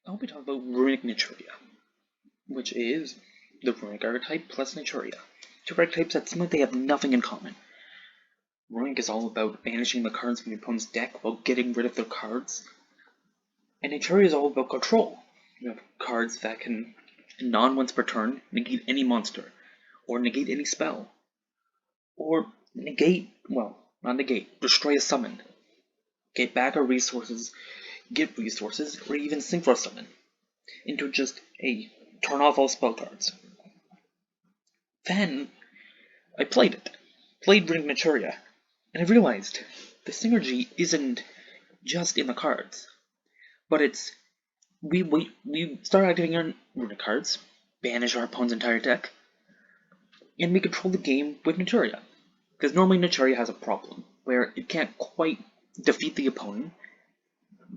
I'll be talking about Runic Naturia, which is the Runic archetype plus Naturia. Two archetypes that seem like they have nothing in common. Runic is all about banishing the cards from your opponent's deck while getting rid of their cards, and Naturia is all about control. You have cards that can, once per turn, negate any monster, or negate any spell, or destroy a summon, get back our resources, get resources, or even synchro summon into just a turn off all spell cards. Then I played Runic Naturia, and I realized the synergy isn't just in the cards, but it's we start activating our Runic cards, banish our opponent's entire deck, and we control the game with Naturia. Because normally Naturia has a problem where it can't quite defeat the opponent,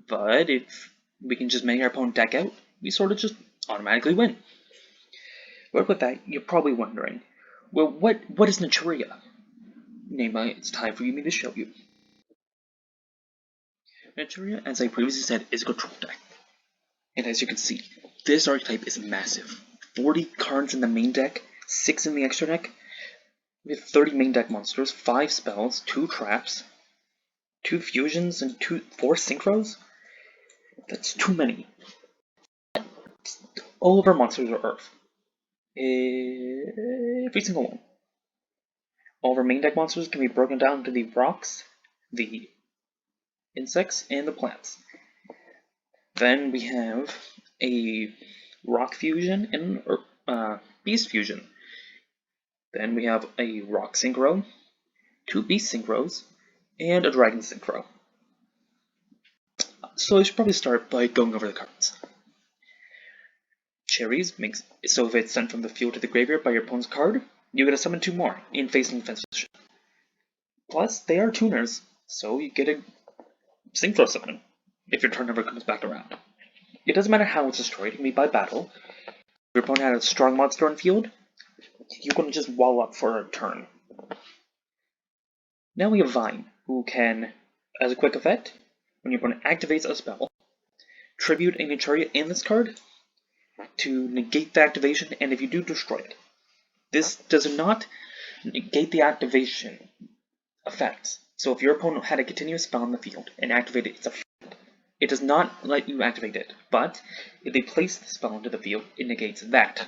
but if we can just make our opponent deck out, we sort of just automatically win. But with that, you're probably wondering, well, what is Naturia? Namely, it's time for me to show you. Naturia, as I previously said, is a control deck. And as you can see, this archetype is massive. 40 cards in the main deck, 6 in the extra deck, with 30 main deck monsters, 5 spells, 2 traps, 2 fusions, and 4 synchros. That's too many. All of our monsters are Earth. Every single one. All of our main deck monsters can be broken down into the rocks, the insects, and the plants. Then we have a rock fusion and beast fusion. Then we have a rock synchro, 2 beast synchros, and a dragon synchro. So I should probably start by going over the cards. Cherries makes so if it's sent from the field to the graveyard by your opponent's card, you get to summon 2 more in face and defense position. Plus, they are tuners, so you get a synchro summon if your turn never comes back around. It doesn't matter how it's destroyed, it can be by battle. If your opponent had a strong monster on field, you can just wall up for a turn. Now we have Vine, who can, as a quick effect, when your opponent activates a spell, tribute a Naturia in this card to negate the activation, and if you do, destroy it. This does not negate the activation effects. So if your opponent had a continuous spell on the field and activated its effect, it does not let you activate it, but if they place the spell into the field, it negates that.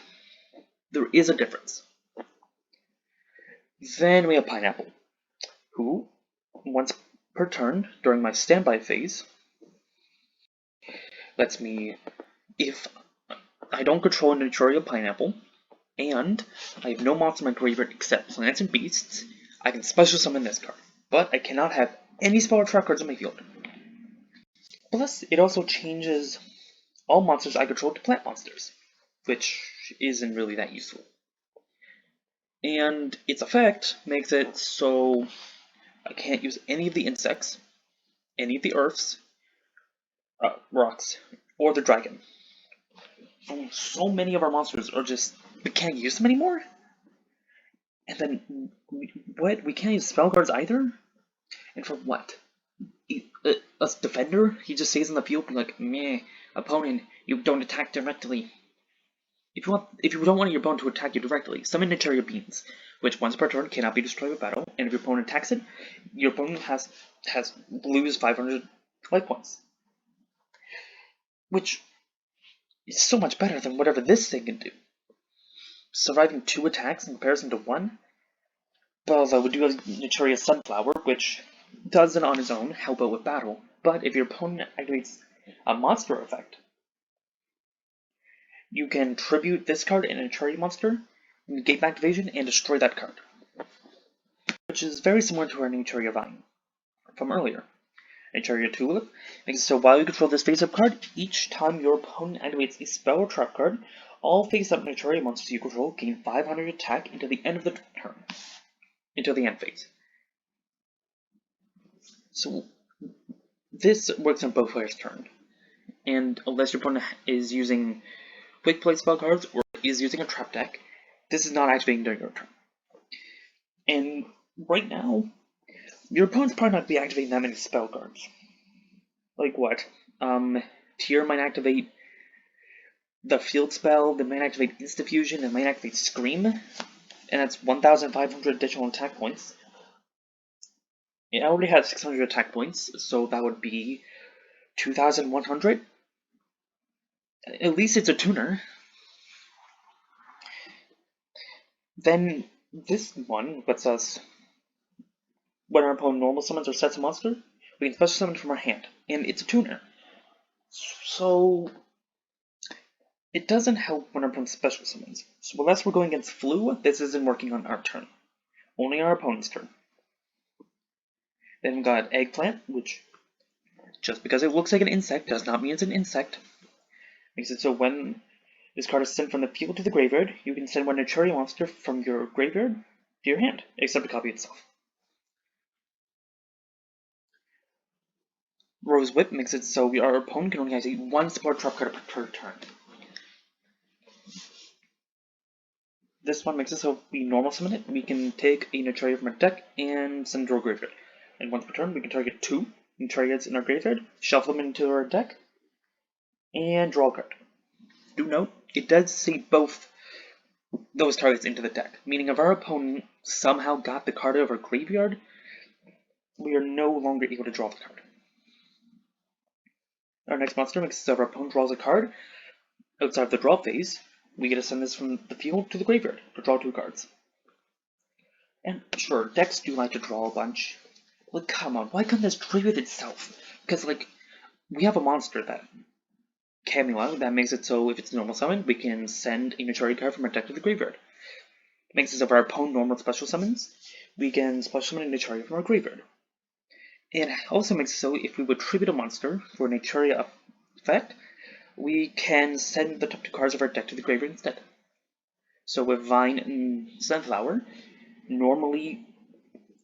There is a difference. Then we have Pineapple, who, once per turn during my standby phase, lets me, if I don't control a Naturia Pineapple, and I have no monster in my graveyard except plants and beasts, I can special summon this card, but I cannot have any spell or trap cards in my field. Plus, it also changes all monsters I control to plant monsters, which isn't really that useful. And its effect makes it so I can't use any of the insects, any of the earths, rocks, or the dragon. So many of our monsters are just, we can't use them anymore? And then, what? We can't use spell cards either? And for what? A defender? He just stays in the field like, meh, opponent, you don't attack directly. If you don't want your opponent to attack you directly, summon Naturia Beans, which once per turn cannot be destroyed with battle, and if your opponent attacks it, your opponent has lose 500 life points. Which is so much better than whatever this thing can do. Surviving 2 attacks in comparison to 1? Well, I would do a Naturia Sunflower, which doesn't on its own help out with battle, but if your opponent activates a monster effect, you can tribute this card in a Naturia monster, negate activation, and destroy that card. Which is very similar to our Naturia Vine from earlier. Naturia Tulip makes it so while you control this face-up card, each time your opponent activates a spell or trap card, all face-up Naturia monsters you control gain 500 attack until the end of the turn. Until the end phase. So this works on both players' turn. And unless your opponent is using quick play spell cards or is using a trap deck, this is not activating during your turn. And right now, your opponent's probably not be activating that many spell cards. Like what? Tier might activate the field spell, the main activate Insta Fusion, the main activate Scream, and that's 1,500 additional attack points. It already had 600 attack points, so that would be 2,100. At least it's a tuner. Then this one lets us, when our opponent normal summons or sets a monster, we can special summon from our hand, and it's a tuner. So it doesn't help when our opponent special summons. So unless we're going against Flu, this isn't working on our turn. Only our opponent's turn. Then we got Eggplant, which, just because it looks like an insect does not mean it's an insect. Makes it so when this card is sent from the field to the graveyard, you can send one Naturia monster from your graveyard to your hand, except a copy itself. Rose Whip makes it so our opponent can only activate one support trap card per turn. This one makes it so we normal summon it. We can take a Naturia from our deck and send it to our graveyard. And once per turn, we can target 2 Naturias in our graveyard, shuffle them into our deck, and draw a card. Do note, it does say both those targets into the deck, meaning if our opponent somehow got the card out of our graveyard, we are no longer able to draw the card. Our next monster makes it so if our opponent draws a card outside of the draw phase, we get to send this from the field to the graveyard to draw 2 cards. And sure, decks do like to draw a bunch. Like, come on, why couldn't this trade with itself? Because, like, we have a monster that Camula that makes it so if it's normal summon, we can send a Naturia card from our deck to the graveyard. It makes it so if our opponent normal special summons, we can special summon a Naturia from our graveyard. And it also makes it so if we would tribute a monster for a Naturia effect, we can send the top 2 cards of our deck to the graveyard instead. So with Vine and Sunflower, normally,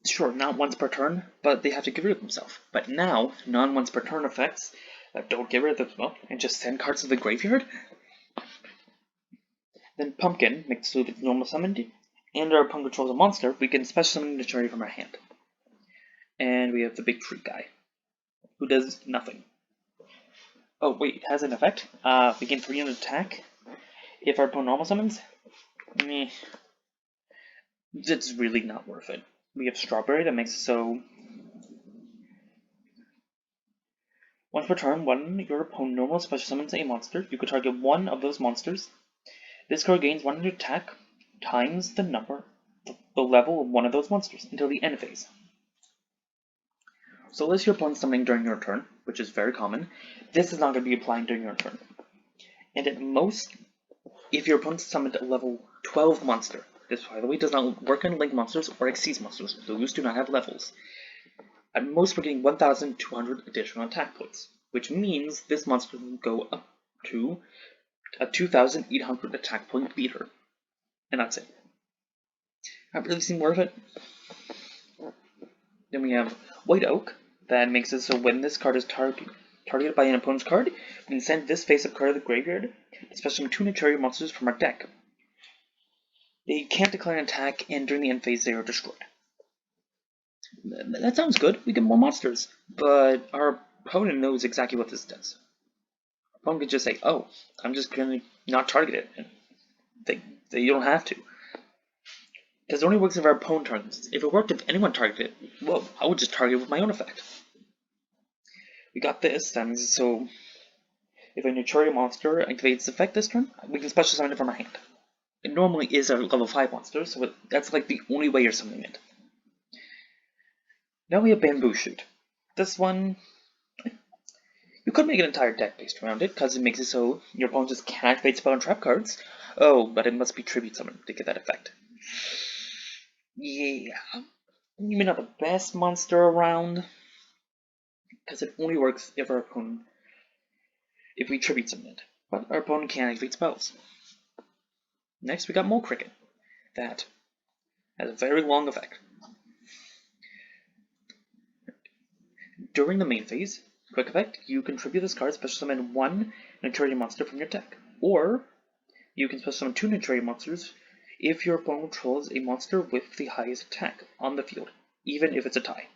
sure, not once per turn, but they have to get rid of themselves. But now, non-once per turn effects that don't get rid of themselves and just send cards to the graveyard. Then Pumpkin makes it so if it's normal summoned, and our opponent controls a monster, we can special summon a Naturia from our hand. And we have the big tree guy, who does nothing. Oh wait, it has an effect. We gain 300 attack if our opponent normal summons. It's really not worth it. We have Strawberry that makes it so once per turn, when your opponent normal special summons a monster, you could target one of those monsters. This card gains 100 attack times the level of one of those monsters until the end phase. So unless your opponent's summoning during your turn, which is very common, this is not going to be applying during your turn. And at most, if your opponent summoned a level 12 monster, this by the way does not work on Link monsters or Xyz monsters, those do not have levels. At most we're getting 1,200 additional attack points, which means this monster will go up to a 2,800 attack point beater. And that's it. Not really seem worth it. Then we have White Oak, that makes it so when this card is targeted by an opponent's card, we can send this face-up card to the graveyard, especially 2 Naturia monsters from our deck. They can't declare an attack, and during the end phase they are destroyed. That sounds good, we get more monsters, but our opponent knows exactly what this does. Our opponent can just say, oh, I'm just going to not target it, and you don't have to. Because it only works if our opponent targets. If it worked if anyone targeted it, well, I would just target it with my own effect. We got this, and so if a Naturia monster activates effect this turn, we can special summon it from our hand. It normally is a level 5 monster, so that's like the only way you're summoning it. Now we have Bamboo Shoot. This one, you could make an entire deck based around it, because it makes it so your opponent just can't activate spell and trap cards. Oh, but it must be tribute summoned to get that effect. Yeah, maybe not the best monster around, because it only works if we tribute summon it, but our opponent can't activate spells. Next we got Mole Cricket, that has a very long effect. During the main phase, quick effect, you can tribute this card, special summon 1 Naturia monster from your deck, or you can special summon 2 Naturia monsters if your opponent controls a monster with the highest attack on the field, even if it's a tie.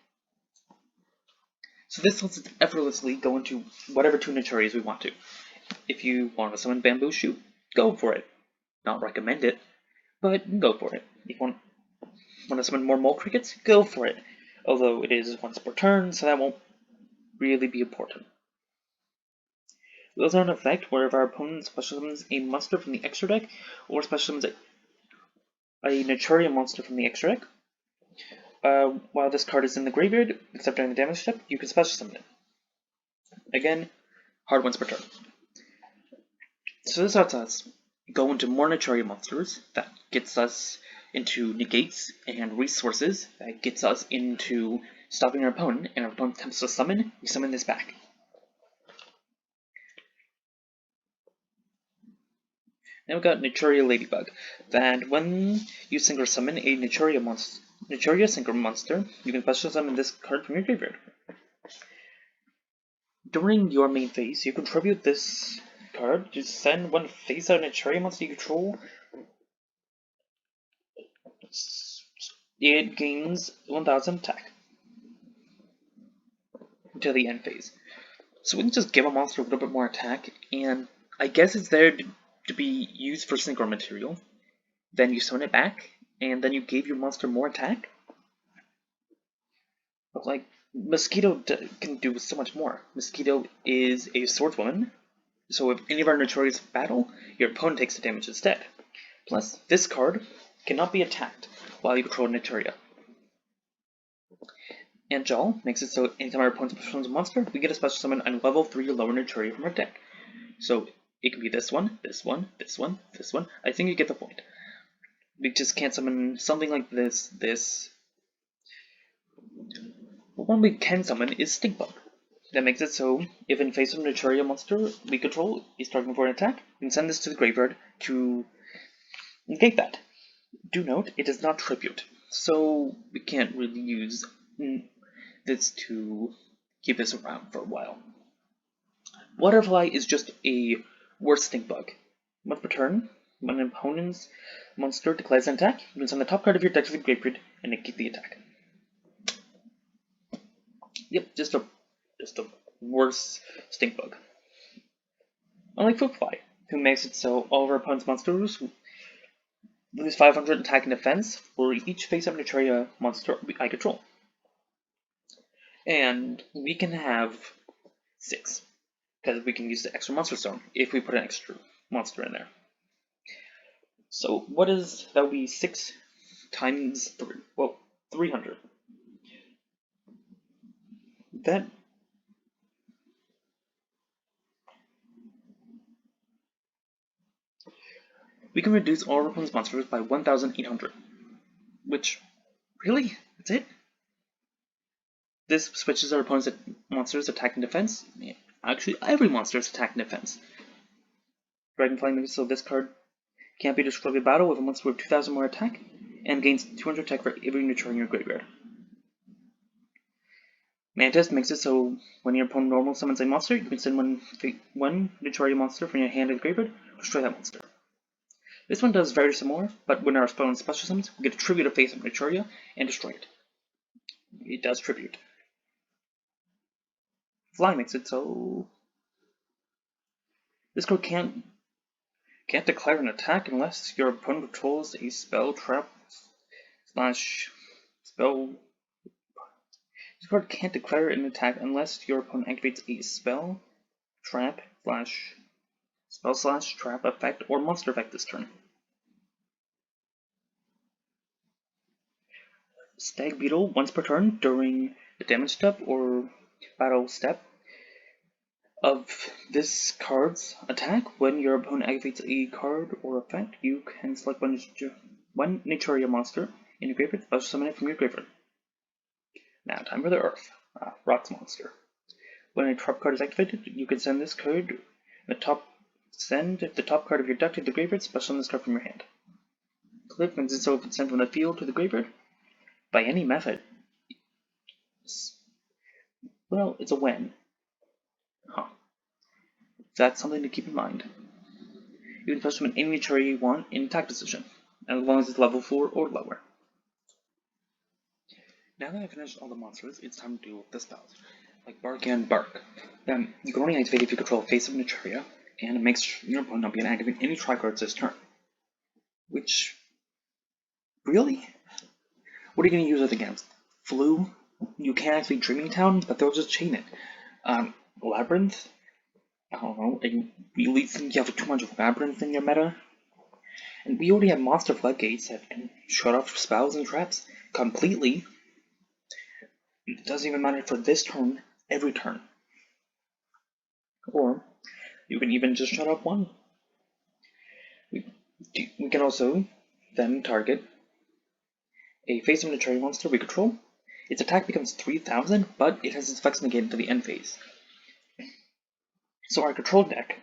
So this lets us effortlessly go into whatever 2 Naturias we want to. If you want to summon Bamboo Shoot, go for it. Not recommend it, but go for it. If you want to summon more Mole Crickets, go for it. Although it is once per turn, so that won't really be important. We also have an effect where if our opponent special summons a monster from the extra deck, or special summons a Naturia monster from the extra deck, while this card is in the graveyard, except during the damage step, you can special summon it. Again, hard once per turn. So this lets us go into more Naturia monsters, that gets us into negates and resources, that gets us into stopping our opponent, and our opponent attempts to summon, we summon this back. Now we've got Naturia Ladybug, that when you synchro summon a Naturia synchro monster, you can special summon this card from your graveyard. During your main phase, you contribute this card to send one face-out Naturia monster you control. It gains 1000 attack until the end phase. So we can just give a monster a little bit more attack, and I guess it's there to be used for synchro material. Then you summon it back, and then you gave your monster more attack. But like, Mosquito can do so much more. Mosquito is a swordswoman, so if any of our Naturias battle, your opponent takes the damage instead. Plus, this card cannot be attacked while you control Naturia. And Jaw makes it so anytime our opponent summons a monster, we get a special summon on level 3 or lower Naturia from our deck. So it can be this one, this one, this one, this one. I think you get the point. We just can't summon something like this. But one we can summon is Stinkbug. That makes it so if in face of a Naturia monster we control is targeting for an attack, we can send this to the graveyard to negate that. Do note, it is not tribute, so we can't really use this to keep this around for a while. Waterfly is just a worse stink bug. Once per turn, when an opponent's monster declares an attack, you can send the top card of your deck to the graveyard and negate the attack. Yep, just a worse stink bug. Unlike Fruitfly, who makes it so all of our opponent's monsters lose 500 attack and defense for each face-up Naturia monster I control. And we can have 6, because we can use the extra monster stone if we put an extra monster in there. So what is, that would be 6 times 3, well, 300. That we can reduce all our opponent's monsters by 1,800. Which, really? That's it? This switches our opponent's monsters' attack and defense. Actually, every monster's attack and defense. Dragonfly makes so this card can't be destroyed in battle with a monster with 2,000 more attack, and gains 200 attack for every Naturia in your graveyard. Mantis makes it so when your opponent normal summons a monster, you can send one Naturia monster from your hand to the graveyard to destroy that monster. This one does very similar, but when our opponent special summons, we get a tribute to face of Naturia and destroy it. It does tribute. Fly makes it so this card can't declare an attack unless your opponent controls a spell, trap, slash spell. This card can't declare an attack unless your opponent activates a spell, trap, slash spell slash trap effect or monster effect this turn. Stag Beetle once per turn during the damage step or battle step of this card's attack. When your opponent activates a card or effect, you can select one Naturia monster in your graveyard, special summon it from your graveyard. Now, time for the Earth, Rocks monster. When a trap card is activated, you can send this card send the top card of your deck to the graveyard, special summon this card from your hand. Click makes it so if it's sent from the field to the graveyard by any method. Well, it's a when. Huh. That's something to keep in mind. You can special summon any Naturia you want in attack position, as long as it's level 4 or lower. Now that I've finished all the monsters, it's time to do the spells, like Bark and Bark. You can only activate if you control a face of Naturia, and it makes your opponent not be able to activate any tricards this turn. Which, really? What are you going to use it against? Flu? You can't actually Dreaming Town, but they'll just chain it. Labyrinth? I don't know. You really think you have too much Labyrinth in your meta? And we already have Monster Floodgates that can shut off spells and traps completely. It doesn't even matter for this turn, every turn. Or you can even just shut off one. We can also then target a face of Naturia monster we control. Its attack becomes 3000, but it has its effects negated to the end phase. So our control deck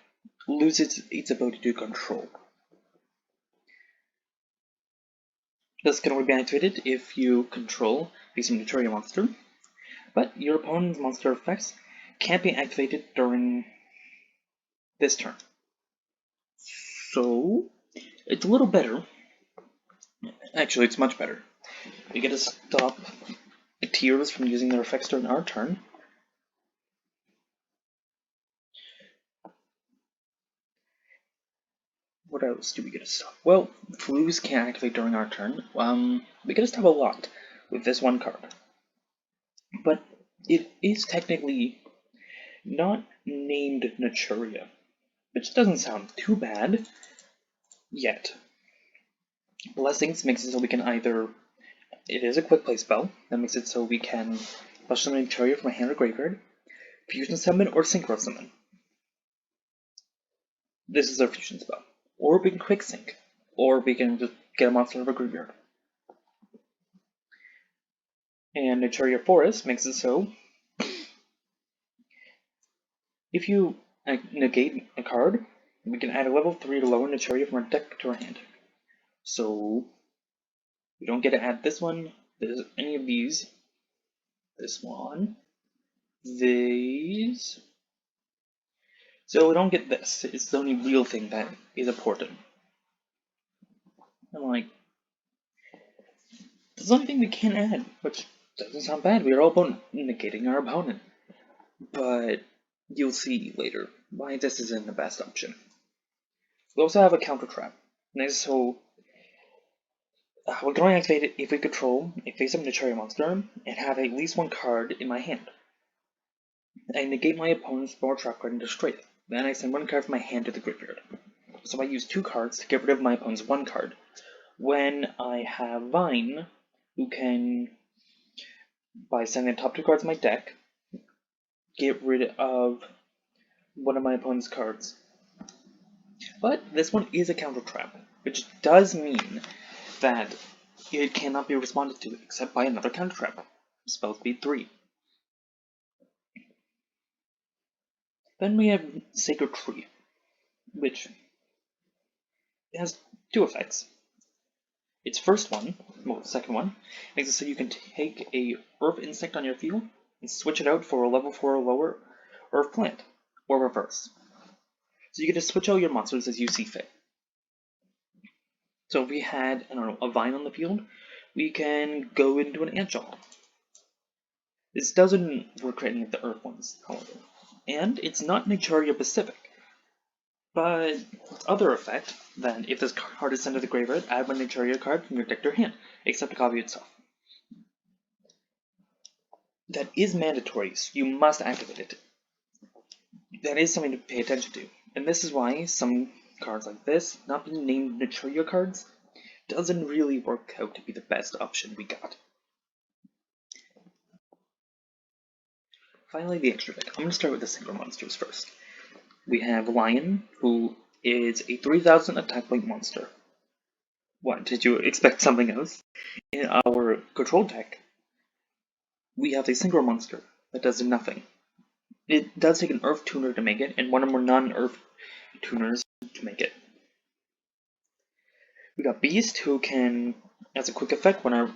loses its ability to control. This can only be activated if you control face of Naturia monster, but your opponent's monster effects can't be activated during this turn. So it's a little better. Actually, it's much better. We get to stop Tears from using their effects during our turn. What else do we get to stop? Well, Flus can't activate during our turn. We get to stop a lot with this one card. But it is technically not named Naturia, which doesn't sound too bad yet. Blessings makes it so we can either... It is a quick play spell that makes it so we can flush summon Naturia from a hand or graveyard, fusion summon, or synchro summon. This is our fusion spell. Or we can quick sync, or we can just get a monster out of a graveyard. And Naturia Forest makes it so if you negate a card, we can add a level 3 to lower Naturia from our deck to our hand. So we don't get to add this one, any of these, this one, these. So we don't get this. It's the only real thing that is important. I'm like, there's the only thing we can't add, which doesn't sound bad. We are all about negating our opponent. But you'll see later why this isn't the best option. We also have a counter trap. So we're going to activate it if we control a face-up Naturia monster and have at least one card in my hand. I negate my opponent's power trap card and destroy it. Then I send one card from my hand to the graveyard. So I use 2 cards to get rid of my opponent's 1 card. When I have Vine, who can, by sending the top 2 cards of my deck, get rid of one of my opponent's cards. But this one is a counter trap, which does mean that it cannot be responded to except by another counter trap. Spell speed 3. Then we have Sacred Tree, which has 2 effects. Its first one, well, the second one, makes it so you can take a Earth Insect on your field and switch it out for a level 4 or lower Earth Plant, or reverse. So you get to switch out your monsters as you see fit. So if we had, I don't know, a Vine on the field, we can go into an Antjaw. This doesn't work for any of the Earth ones, however. And it's not Naturia specific. But other effect, then if this card is sent to the graveyard, add one Naturia card from your deck to your hand, except the copy itself. That is mandatory, so you must activate it. That is something to pay attention to. And this is why some cards like this, not being named Naturia cards, doesn't really work out to be the best option we got. Finally, the extra deck. I'm going to start with the single monsters first. We have Lion, who is a 3000 attack point monster. What, did you expect something else? In our control deck, we have a synchro monster that does nothing. It does take an Earth Tuner to make it, and one or more non-Earth Tuners to make it. We got Beast, who can, as a quick effect, when our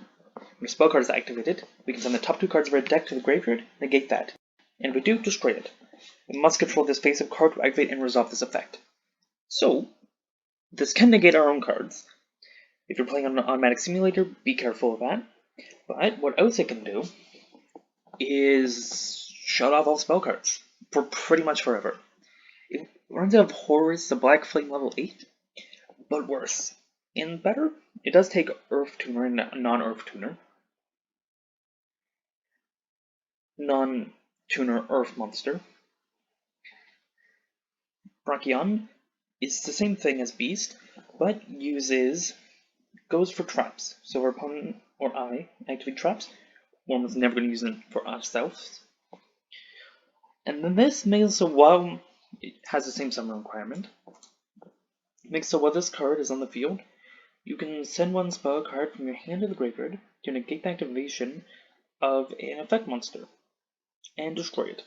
spell card is activated, we can send the top 2 cards of our deck to the graveyard, negate that. And if we do, destroy it. We must control this face-up card to activate and resolve this effect. So, this can negate our own cards. If you're playing on an automatic simulator, be careful of that. But what else it can do is shut off all spell cards for pretty much forever. If we're Reminds me of Horus the Black Flame level 8, but worse. And better, it does take Earth Tuner and non-Earth Tuner. Non-Tuner Earth Monster. Brachion is the same thing as Beast, but goes for traps. So our opponent or I activate traps. One was never going to use them for ourselves. And then this makes it so while it has the same summon requirement, makes so while this card is on the field, you can send one spell card from your hand to the graveyard to negate the activation of an effect monster and destroy it.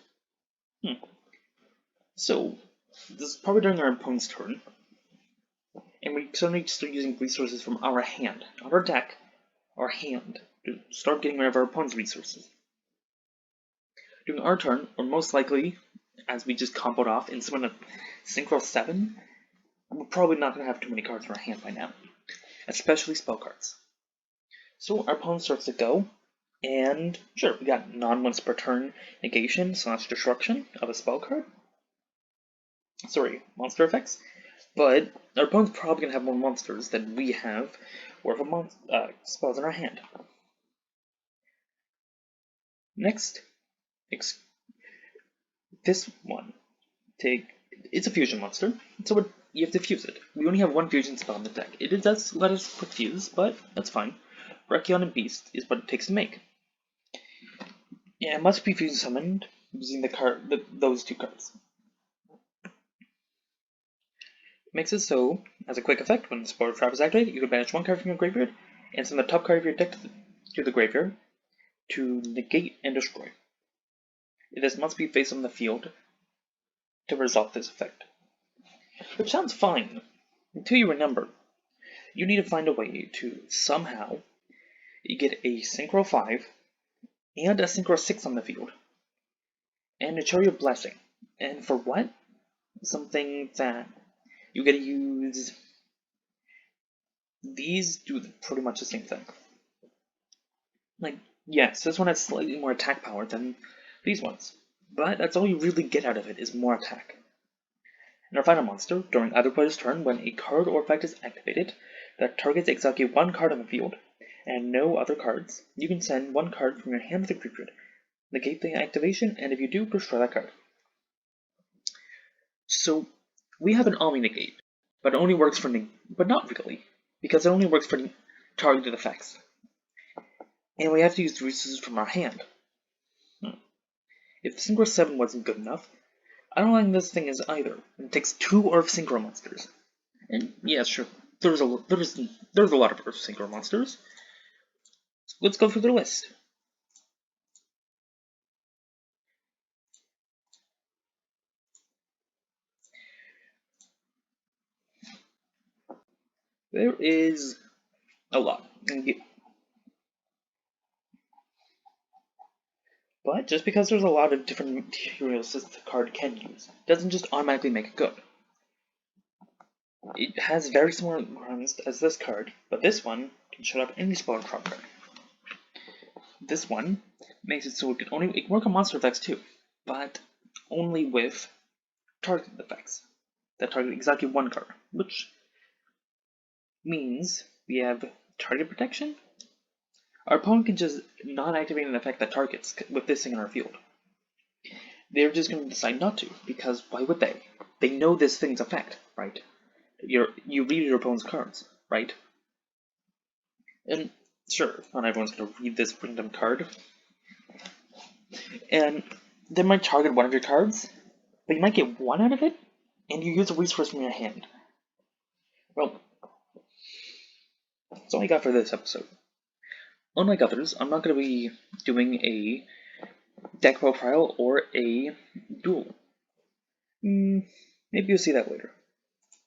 So this is probably during our opponent's turn, and we suddenly start using resources from our hand, not our deck, our hand, to start getting rid of our opponent's resources. During our turn, or most likely, as we just comboed off in summon a Synchro 7, we're probably not going to have too many cards in our hand by now, especially spell cards. So our opponent starts to go, and sure, we got non-once per turn negation / destruction of a spell card. Sorry, monster effects. But our opponent's probably going to have more monsters than we have worth of spells in our hand. Next, this one. It's a fusion monster, so you have to fuse it. We only have one fusion spell in the deck. It does let us quick fuse, but that's fine. Brachion and Beast is what it takes to make. Yeah, it must be fusion summoned using those two cards. Makes it so, as a quick effect, when the Spoiler Trap is activated, you can banish one card from your graveyard and send the top card of your deck to the graveyard to negate and destroy. This must be faced on the field to resolve this effect. Which sounds fine, until you remember, you need to find a way to somehow get a Synchro 5 and a Synchro 6 on the field, and a Naturia Blessing. And for what? Something that you gotta use. These do pretty much the same thing. Like, yes, this one has slightly more attack power than these ones, but that's all you really get out of it is more attack. And our final monster, during either player's turn, when a card or effect is activated that targets exactly one card on the field, and no other cards, you can send one card from your hand to the graveyard, negate the activation, and if you do, destroy that card. So, we have an Omni negate, but it only works for but not really, because it only works for targeted effects. And we have to use the resources from our hand. If Synchro 7 wasn't good enough, I don't think this thing is either. It takes 2 Earth Synchro monsters. And yeah, sure, there's a lot of Earth Synchro monsters. So let's go through the list. There is a lot. But just because there's a lot of different materials that the card can use, doesn't just automatically make it good. It has very similar requirements as this card, but this one can shut up any spell trap card. This one makes it so it can work on monster effects too, but only with targeted effects that target exactly one card, which means we have target protection. Our opponent can just not activate an effect that targets with this thing in our field. They're just going to decide not to, because why would they? They know this thing's effect, right? You read your opponent's cards, right? And sure, not everyone's going to read this random card. And they might target one of your cards, but you might get one out of it, and you use a resource from your hand. Well, that's all I got for this episode. Unlike others, I'm not going to be doing a deck profile or a duel. Maybe you'll see that later.